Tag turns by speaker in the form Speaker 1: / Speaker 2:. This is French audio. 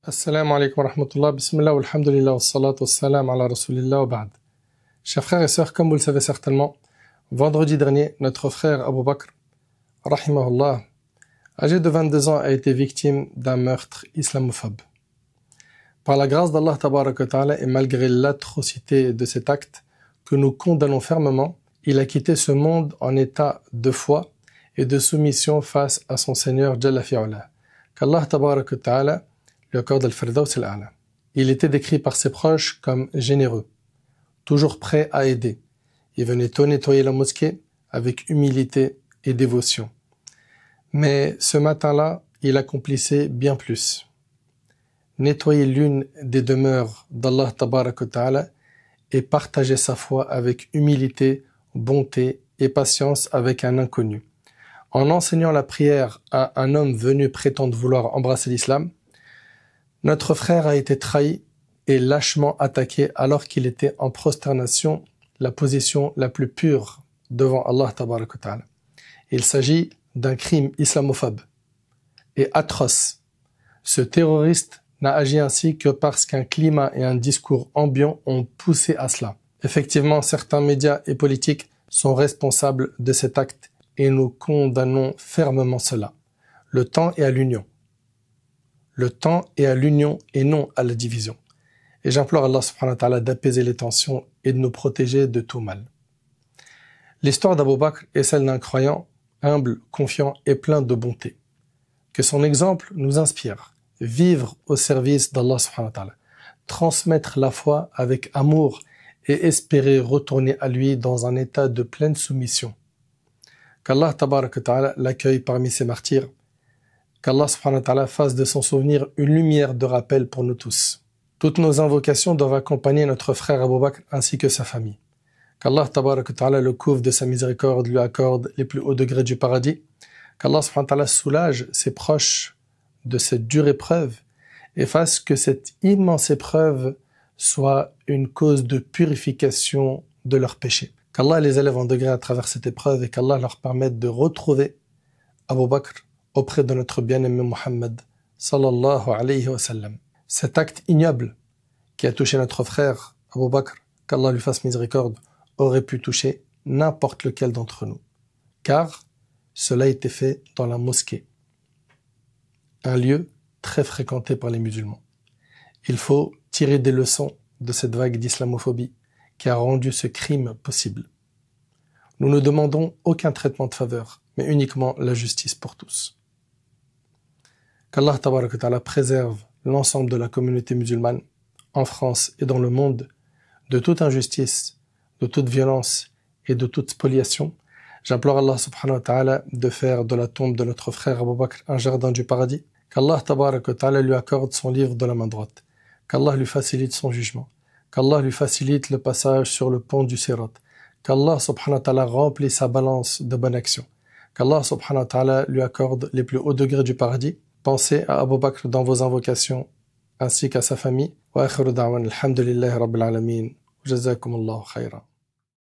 Speaker 1: Assalamu alaikum wa rahmatullah, bismillah wa alhamdulillah wa salatu wa salam ala rasulillah wa ba'd. Chers frères et sœurs, comme vous le savez certainement, vendredi dernier, notre frère Abu Bakr, rahimahullah, âgé de 22 ans, a été victime d'un meurtre islamophobe. Par la grâce d'Allah tabaraka wa ta'ala et malgré l'atrocité de cet acte que nous condamnons fermement, il a quitté ce monde en état de foi et de soumission face à son Seigneur Jalla fi'ala. Qu'Allah tabaraka wa ta'ala lui accorde al-Firdaws al-A'la. Il était décrit par ses proches comme généreux, toujours prêt à aider. Il venait tôt nettoyer la mosquée avec humilité et dévotion. Mais ce matin-là, il accomplissait bien plus. Nettoyer l'une des demeures d'Allah tabaraka wa ta'ala et partager sa foi avec humilité, bonté et patience avec un inconnu. En enseignant la prière à un homme venu prétendre vouloir embrasser l'islam, notre frère a été trahi et lâchement attaqué alors qu'il était en prosternation, la position la plus pure devant Allah tabaraka wa ta'ala. Il s'agit d'un crime islamophobe et atroce. Ce terroriste n'a agi ainsi que parce qu'un climat et un discours ambiant ont poussé à cela. Effectivement, certains médias et politiques sont responsables de cet acte et nous condamnons fermement cela. Le temps est à l'union. Le temps est à l'union et non à la division. Et j'implore Allah subhanahu wa ta'ala d'apaiser les tensions et de nous protéger de tout mal. L'histoire d'Abu Bakr est celle d'un croyant humble, confiant et plein de bonté. Que son exemple nous inspire. Vivre au service d'Allah subhanahu wa ta'ala. Transmettre la foi avec amour et espérer retourner à lui dans un état de pleine soumission. Qu'Allah tabaraka wa ta'ala l'accueille parmi ses martyrs. Qu'Allah subhanahu wa ta'ala fasse de son souvenir une lumière de rappel pour nous tous. Toutes nos invocations doivent accompagner notre frère Abu Bakr ainsi que sa famille. Qu'Allah tabaraka wa ta'ala le couvre de sa miséricorde, lui accorde les plus hauts degrés du paradis. Qu'Allah subhanahu wa ta'ala soulage ses proches de cette dure épreuve et fasse que cette immense épreuve soit une cause de purification de leurs péchés. Qu'Allah les élève en degré à travers cette épreuve et qu'Allah leur permette de retrouver Abu Bakr auprès de notre bien-aimé Muhammad sallallahu alayhi wa sallam. Cet acte ignoble qui a touché notre frère Abu Bakr, qu'Allah lui fasse miséricorde, aurait pu toucher n'importe lequel d'entre nous. Car cela a été fait dans la mosquée, un lieu très fréquenté par les musulmans. Il faut tirer des leçons de cette vague d'islamophobie qui a rendu ce crime possible. Nous ne demandons aucun traitement de faveur, mais uniquement la justice pour tous. Qu'Allah tabaraka wa ta'ala préserve l'ensemble de la communauté musulmane, en France et dans le monde, de toute injustice, de toute violence et de toute spoliation. J'implore Allah subhanahu wa ta'ala de faire de la tombe de notre frère Abu Bakr un jardin du paradis. Qu'Allah tabaraka wa ta'ala lui accorde son livre de la main droite. Qu'Allah lui facilite son jugement. Qu'Allah lui facilite le passage sur le pont du Sirat. Qu'Allah subhanahu wa ta'ala remplisse sa balance de bonnes actions. Qu'Allah subhanahu wa ta'ala lui accorde les plus hauts degrés du paradis. Pensez à Abu Bakr dans vos invocations ainsi qu'à sa famille. Wa akhiru da'wan alhamdulillahi rabbil alamin. Jazakumullahu khayran.